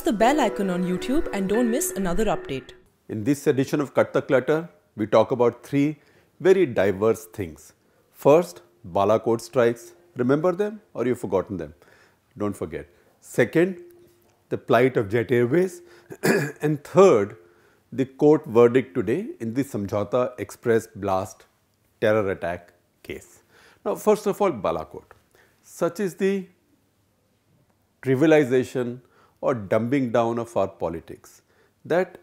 the bell icon on YouTube and don't miss another update. In this edition of Cut the Clutter, we talk about three very diverse things. First, Balakot strikes. Remember them or you've forgotten them? Don't forget. Second, the plight of Jet Airways. And third, the court verdict today in the Samjhauta Express blast terror attack case. Now, first of all, Balakot. Such is the trivialization or dumbing down of our politics that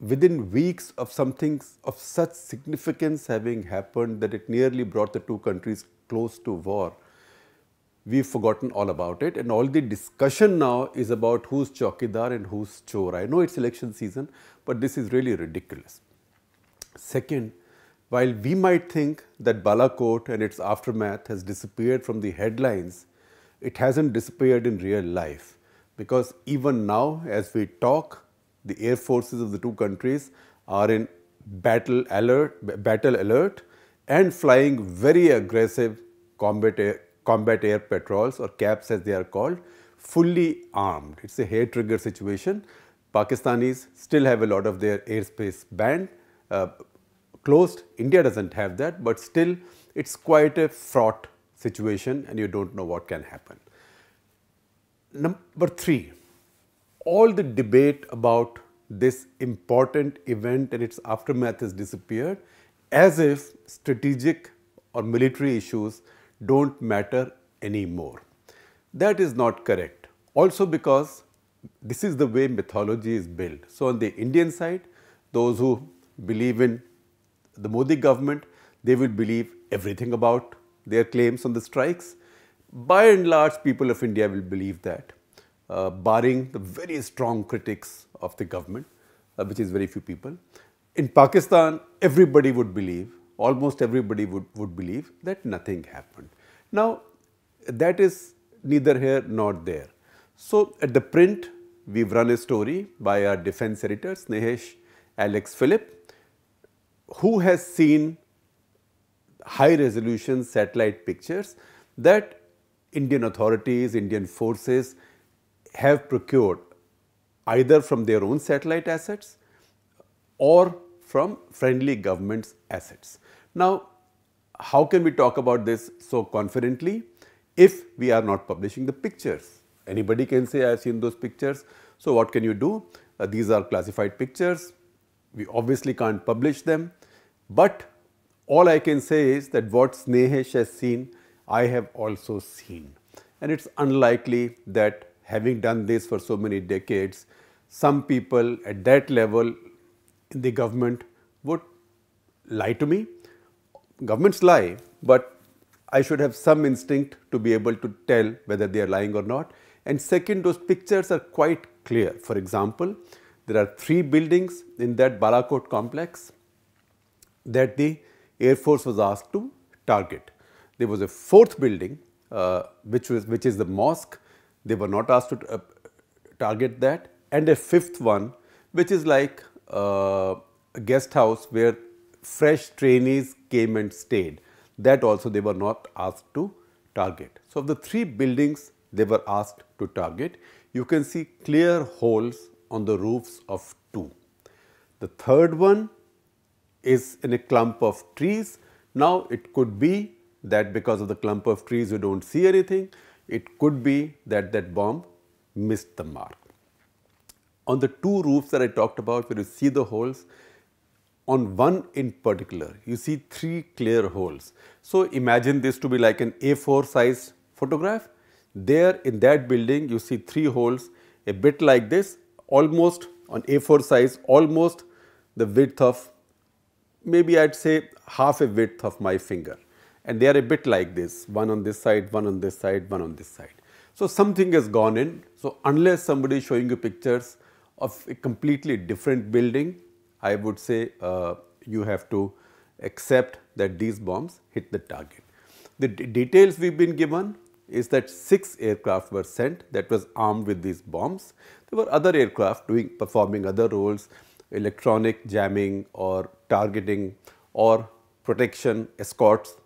within weeks of something of such significance having happened that it nearly brought the two countries close to war, we've forgotten all about it, and all the discussion now is about who's chowkidar and who's chor. I know it's election season, but this is really ridiculous. Second, while we might think that Balakot and its aftermath has disappeared from the headlines, it hasn't disappeared in real life, because even now as we talk, the air forces of the two countries are in battle alert and flying very aggressive combat air patrols, or CAPs as they are called, fully armed. It's a hair trigger situation. Pakistanis still have a lot of their airspace banned, closed. India doesn't have that, but still it's quite a fraught situation and you don't know what can happen. Number three, all the debate about this important event and its aftermath has disappeared, as if strategic or military issues don't matter anymore. That is not correct. Also because this is the way mythology is built. So on the Indian side, those who believe in the Modi government, they will believe everything about their claims on the strikes. By and large, people of India will believe that, barring the very strong critics of the government, which is very few people. In Pakistan, everybody would believe, almost everybody would believe that nothing happened. Now, that is neither here nor there. So, at ThePrint, we've run a story by our defense editor, Snehesh Alex Philip, who has seen high-resolution satellite pictures that Indian authorities, Indian forces have procured either from their own satellite assets or from friendly government's assets. Now, how can we talk about this so confidently if we are not publishing the pictures? Anybody can say, I have seen those pictures. So, what can you do? These are classified pictures. We obviously can't publish them. But all I can say is that what Snehesh has seen, I have also seen. And it's unlikely that having done this for so many decades, some people at that level in the government would lie to me. Governments lie, but I should have some instinct to be able to tell whether they are lying or not. And second, those pictures are quite clear. For example, there are 3 buildings in that Balakot complex that the Air Force was asked to target. There was a 4th building, which is the mosque. They were not asked to target that, and a 5th one, which is like a guest house where fresh trainees came and stayed. That also they were not asked to target. So, of the 3 buildings they were asked to target, you can see clear holes on the roofs of 2. The 3rd one is in a clump of trees. Now, it could be that because of the clump of trees you don't see anything. It could be that that bomb missed the mark. On the 2 roofs that I talked about, where you see the holes, on one in particular, you see 3 clear holes. So, imagine this to be like an A4 size photograph. There in that building, you see 3 holes, a bit like this, almost on A4 size, almost the width of, maybe I'd say half a width of my finger. And they are a bit like this, one on this side, one on this side, one on this side. So, something has gone in. So, unless somebody is showing you pictures of a completely different building, I would say you have to accept that these bombs hit the target. The details we've been given is that 6 aircraft were sent that was armed with these bombs. There were other aircraft performing other roles, electronic jamming or targeting or protection, escorts,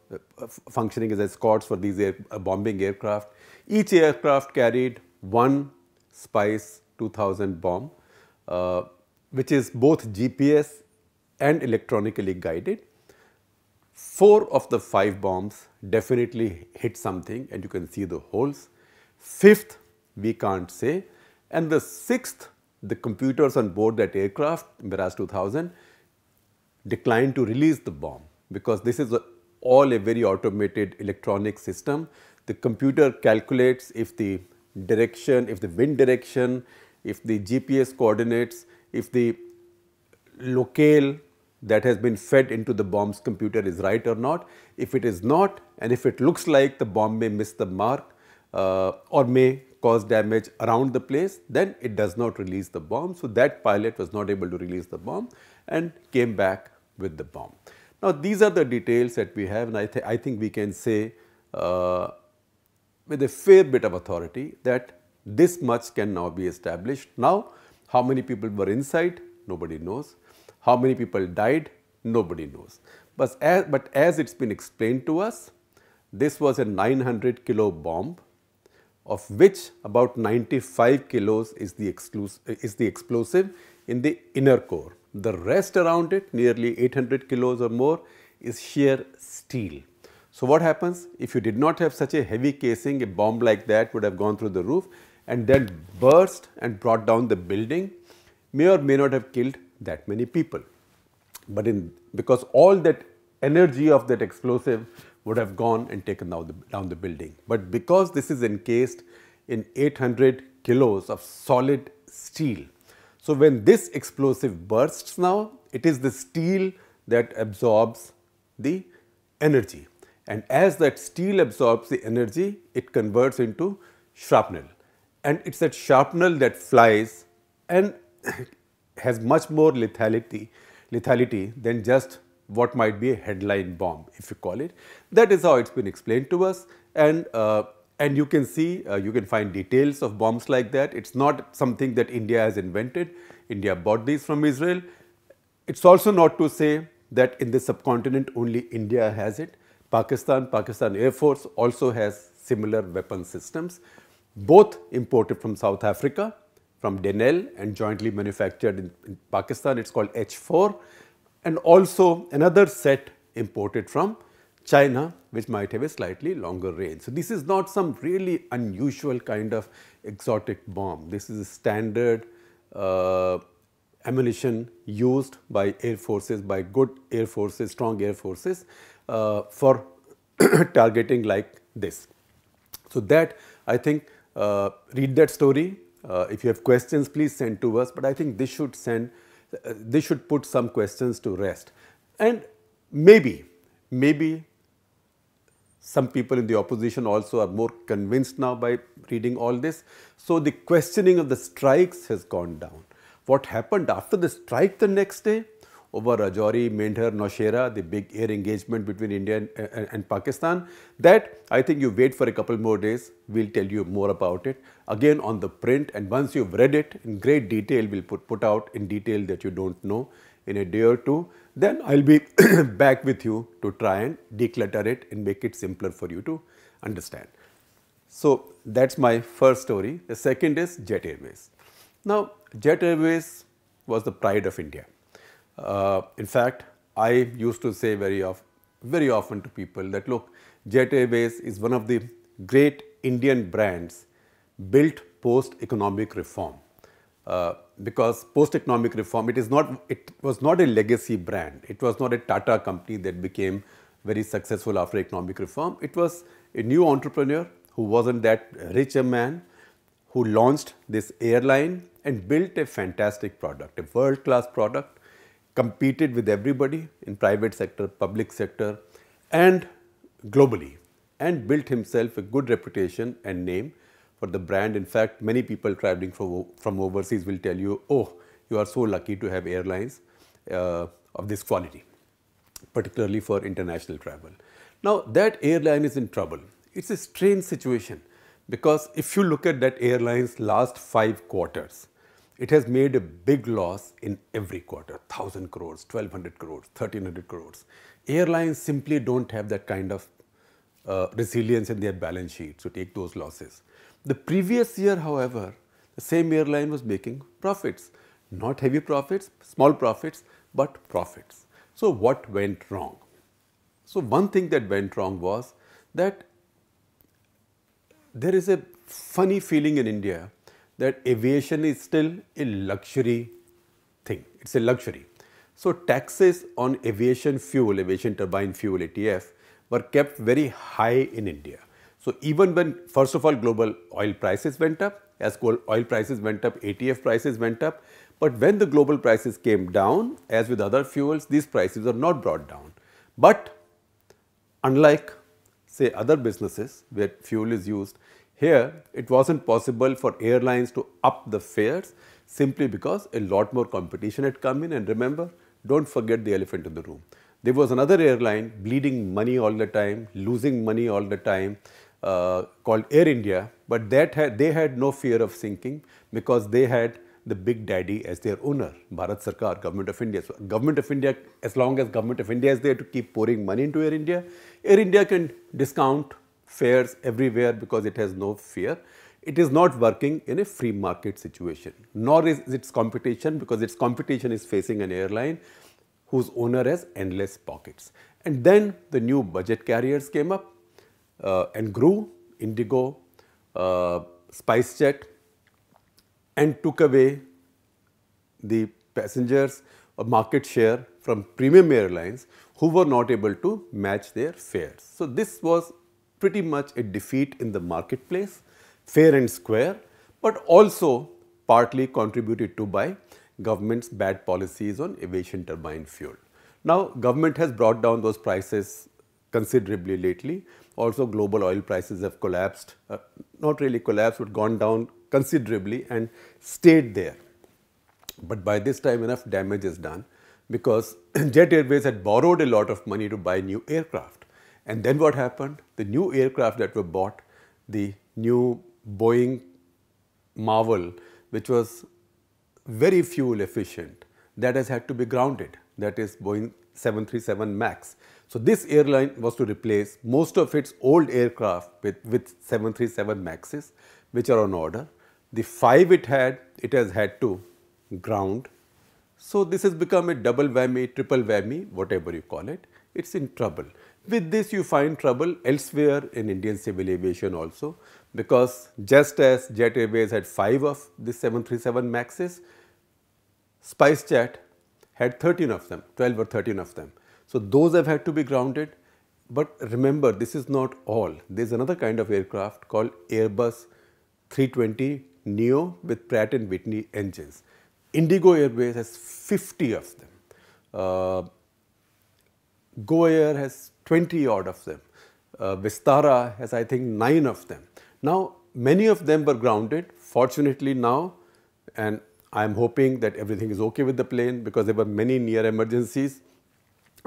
functioning as escorts for these bombing aircraft. Each aircraft carried 1 spice 2000 bomb, which is both GPS and electronically guided. 4 of the 5 bombs definitely hit something and you can see the holes. 5th, we can't say. And the 6th, the computers on board that aircraft, Mirage 2000, declined to release the bomb because this is all a very automated electronic system. The computer calculates if the direction, if the wind direction, if the GPS coordinates, if the locale that has been fed into the bomb's computer is right or not. If it is not, and if it looks like the bomb may miss the mark or may cause damage around the place, then it does not release the bomb. So that pilot was not able to release the bomb and came back with the bomb. Now these are the details that we have, and I think we can say with a fair bit of authority that this much can now be established. Now how many people were inside? Nobody knows. How many people died? Nobody knows. But as it's been explained to us, this was a 900 kilo bomb, of which about 95 kilos is the explosive in the inner core. The rest around it, nearly 800 kilos or more, is sheer steel. So what happens if you did not have such a heavy casing? A bomb like that would have gone through the roof and then burst and brought down the building, may or may not have killed that many people. But because all that energy of that explosive would have gone and taken down the building. But because this is encased in 800 kilos of solid steel, so when this explosive bursts now, it is the steel that absorbs the energy. And as that steel absorbs the energy, it converts into shrapnel. And it's that shrapnel that flies and has much more lethality than just what might be a headline bomb, if you call it. That is how it's been explained to us. And you can see, you can find details of bombs like that. It's not something that India has invented. India bought these from Israel. It's also not to say that in the subcontinent only India has it. Pakistan Air Force also has similar weapon systems, both imported from South Africa, from Denel, and jointly manufactured in Pakistan. It's called H4, and also another set imported from China, which might have a slightly longer range. So this is not some really unusual kind of exotic bomb. This is a standard ammunition used by air forces, by good air forces, strong air forces, for targeting like this. So that, I think, read that story. If you have questions, please send to us. But I think this should put some questions to rest. And maybe some people in the opposition also are more convinced now by reading all this. So the questioning of the strikes has gone down. What happened after the strike the next day over Rajouri, Mendhar, Naushera, the big air engagement between India and Pakistan, that I think you wait for a couple more days, we'll tell you more about it. Again on the print, and once you've read it in great detail, we'll put out in detail that you don't know in a day or two, then I'll be back with you to try and declutter it and make it simpler for you to understand. So that's my first story. The second is Jet Airways. Now, Jet Airways was the pride of India. In fact, I used to say very often to people that, look, Jet Airways is one of the great Indian brands built post-economic reform. Because post-economic reform, it was not a legacy brand. It was not a Tata company that became very successful after economic reform. It was a new entrepreneur who wasn't that rich a man, who launched this airline and built a fantastic product, a world-class product, competed with everybody in private sector, public sector, and globally, and built himself a good reputation and name for the brand. In fact, many people traveling from overseas will tell you, oh, you are so lucky to have airlines of this quality, particularly for international travel. Now, that airline is in trouble. It's a strange situation because if you look at that airline's last 5 quarters, it has made a big loss in every quarter, 1,000 crores, 1,200 crores, 1,300 crores. Airlines simply don't have that kind of resilience in their balance sheet to take those losses. The previous year, however, the same airline was making profits. Not heavy profits, small profits, but profits. So what went wrong? So one thing that went wrong was that there is a funny feeling in India that aviation is still a luxury thing. It's a luxury. So taxes on aviation fuel, aviation turbine fuel, ATF, were kept very high in India. So even when, first of all, global oil prices went up, as oil prices went up, ATF prices went up. But when the global prices came down, as with other fuels, these prices are not brought down. But unlike, say, other businesses where fuel is used, here it wasn't possible for airlines to up the fares simply because a lot more competition had come in. And remember, don't forget the elephant in the room. There was another airline bleeding money all the time, losing money all the time, called Air India, but they had no fear of sinking because they had the big daddy as their owner, Bharat Sarkar, Government of India. So Government of India, as long as Government of India is there to keep pouring money into Air India can discount fares everywhere because it has no fear. It is not working in a free market situation, nor is its competition, because its competition is facing an airline whose owner has endless pockets. And then the new budget carriers came up and grew, Indigo, SpiceJet, and took away the passengers or market share from premium airlines who were not able to match their fares. So this was pretty much a defeat in the marketplace, fair and square, but also partly contributed to by government's bad policies on aviation turbine fuel. Now, government has brought down those prices considerably lately. Also, global oil prices have collapsed, not really collapsed, but gone down considerably and stayed there. But by this time, enough damage is done because Jet Airways had borrowed a lot of money to buy new aircraft. And then what happened? The new aircraft that were bought, the new Boeing Marvel, which was very fuel efficient, that has had to be grounded. That is Boeing 737 MAX. So this airline was to replace most of its old aircraft with 737 MAXes, which are on order. The 5 it has had to ground. So this has become a double whammy, triple whammy, whatever you call it. It's in trouble. With this, you find trouble elsewhere in Indian civil aviation also, because just as Jet Airways had 5 of the 737 MAXes, SpiceJet had 13 of them, 12 or 13 of them. So those have had to be grounded. But remember, this is not all. There's another kind of aircraft called Airbus 320 Neo with Pratt & Whitney engines. Indigo Airways has 50 of them. Go Air has 20 odd of them. Vistara has, I think, 9 of them. Now, many of them were grounded. Fortunately now, and I am hoping that everything is okay with the plane because there were many near emergencies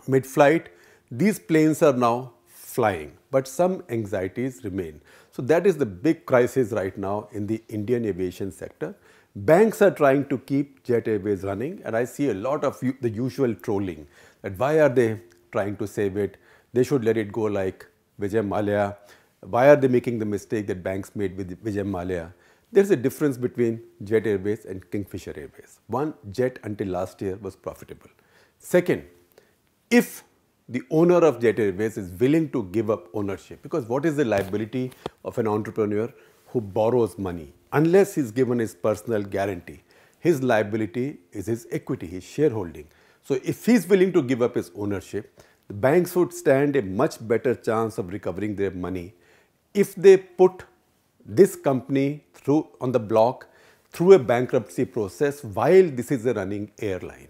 mid-flight. These planes are now flying, but some anxieties remain. So that is the big crisis right now in the Indian aviation sector. Banks are trying to keep Jet Airways running, and I see a lot of the usual trolling that why are they trying to save it? They should let it go like Vijay Mallya. Why are they making the mistake that banks made with Vijay Mallya? There is a difference between Jet Airways and Kingfisher Airways. One, Jet until last year was profitable. Second, if the owner of Jet Airways is willing to give up ownership, because what is the liability of an entrepreneur who borrows money? Unless he's given his personal guarantee, his liability is his equity, his shareholding. So if he's willing to give up his ownership, the banks would stand a much better chance of recovering their money if they put this company on the block through a bankruptcy process while this is a running airline.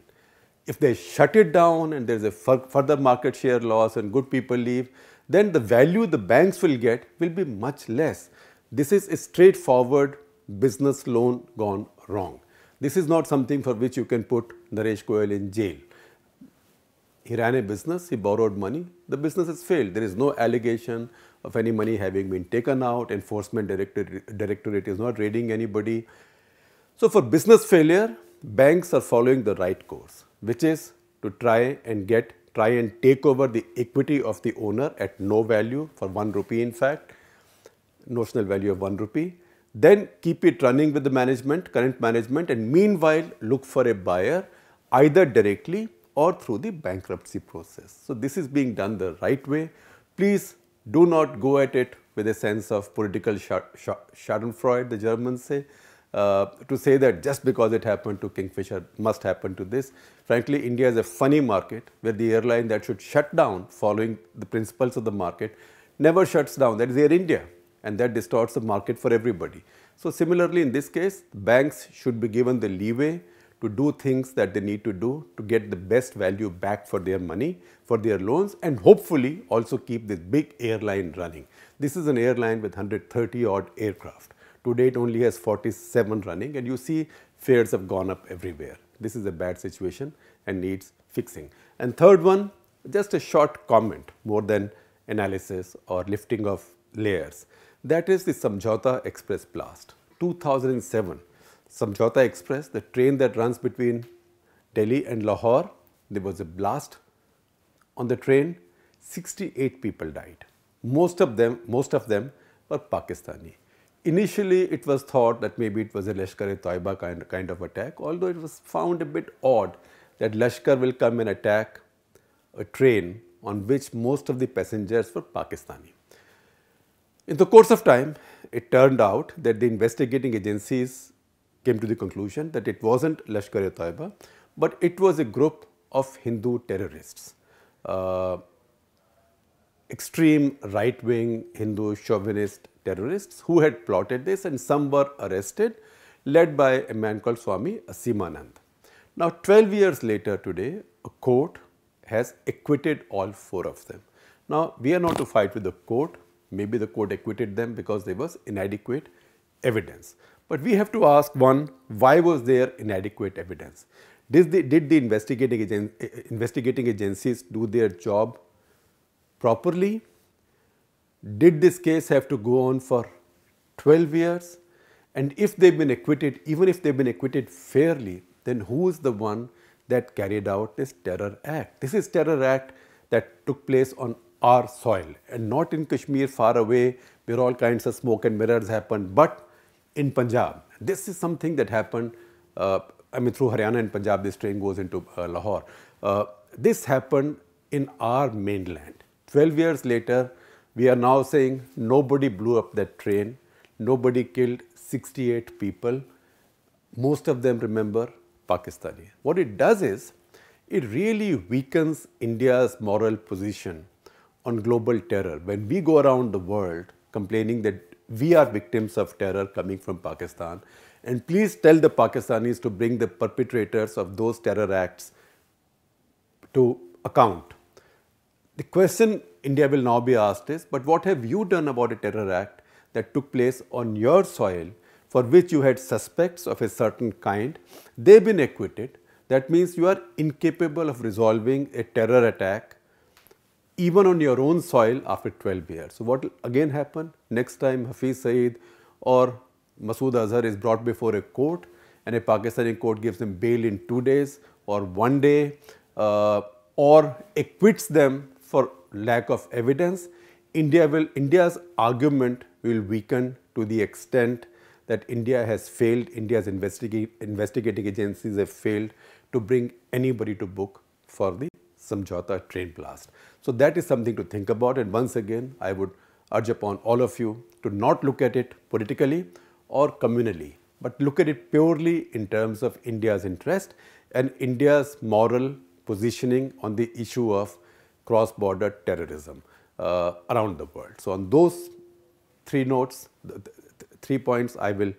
If they shut it down and there's a further market share loss and good people leave, then the value the banks will get will be much less. This is a straightforward business loan gone wrong. This is not something for which you can put Naresh Goyal in jail. He ran a business, he borrowed money, the business has failed. There is no allegation of any money having been taken out, enforcement directorate is not raiding anybody. So for business failure, banks are following the right course, which is to try and take over the equity of the owner at no value, for 1 rupee in fact, notional value of 1 rupee. then keep it running with the management, current management, and meanwhile look for a buyer either directly or through the bankruptcy process. So this is being done the right way. Please do not go at it with a sense of political schadenfreude, the Germans say, to say that just because it happened to Kingfisher must happen to this. Frankly, India is a funny market where the airline that should shut down following the principles of the market never shuts down. That is Air India, and that distorts the market for everybody. So similarly, in this case, banks should be given the leeway to do things that they need to do to get the best value back for their money, for their loans, and hopefully also keep this big airline running. This is an airline with 130 odd aircraft. Today it only has 47 running, and you see fares have gone up everywhere. This is a bad situation and needs fixing. And third one, just a short comment more than analysis or lifting of layers. That is the Samjhauta Express blast. 2007, Samjhauta Express, the train that runs between Delhi and Lahore, there was a blast on the train. 68 people died. Most of them were Pakistani. Initially, it was thought that maybe it was a Lashkar-e-Toiba kind of attack, although it was found a bit odd that Lashkar will come and attack a train on which most of the passengers were Pakistani. In the course of time, it turned out that the investigating agencies came to the conclusion that it wasn't Lashkar-e-Toiba, but it was a group of Hindu terrorists. Extreme right-wing Hindu chauvinist terrorists who had plotted this, and some were arrested, led by a man called Swami Asimanand. Now 12 years later today, a court has acquitted all 4 of them. Now we are not to fight with the court. Maybe the court acquitted them because there was inadequate evidence. But we have to ask, one, why was there inadequate evidence? Did the investigating agencies do their job properly? Did this case have to go on for 12 years? And if they've been acquitted, even if they've been acquitted fairly, then who is the one that carried out this terror act? This is terror act that took place on our soil and not in Kashmir far away where all kinds of smoke and mirrors happened, but in Punjab. This is something that happened, through Haryana and Punjab, this train goes into Lahore. This happened in our mainland. 12 years later, we are now saying nobody blew up that train, nobody killed 68 people, most of them, remember, Pakistani. What it does is, it really weakens India's moral position on global terror. When we go around the world complaining that we are victims of terror coming from Pakistan, and please tell the Pakistanis to bring the perpetrators of those terror acts to account. The question India will now be asked is, but what have you done about a terror act that took place on your soil for which you had suspects of a certain kind? They've been acquitted. That means you are incapable of resolving a terror attack even on your own soil after 12 years. So what will again happen? Next time Hafiz Saeed or Masood Azhar is brought before a court and a Pakistani court gives them bail in 2 days or 1 day or acquits them for lack of evidence, India's argument will weaken to the extent that India has failed, India's investigating agencies have failed to bring anybody to book for the Samjhauta train blast. So that is something to think about, and once again I would urge upon all of you to not look at it politically or communally, but look at it purely in terms of India's interest and India's moral positioning on the issue of cross-border terrorism around the world. So on those 3 notes, 3 points, I will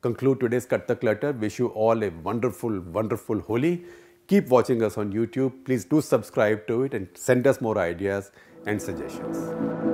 conclude today's Cut the Clutter. Wish you all a wonderful, wonderful Holi. Keep watching us on YouTube. Please do subscribe to it and send us more ideas and suggestions.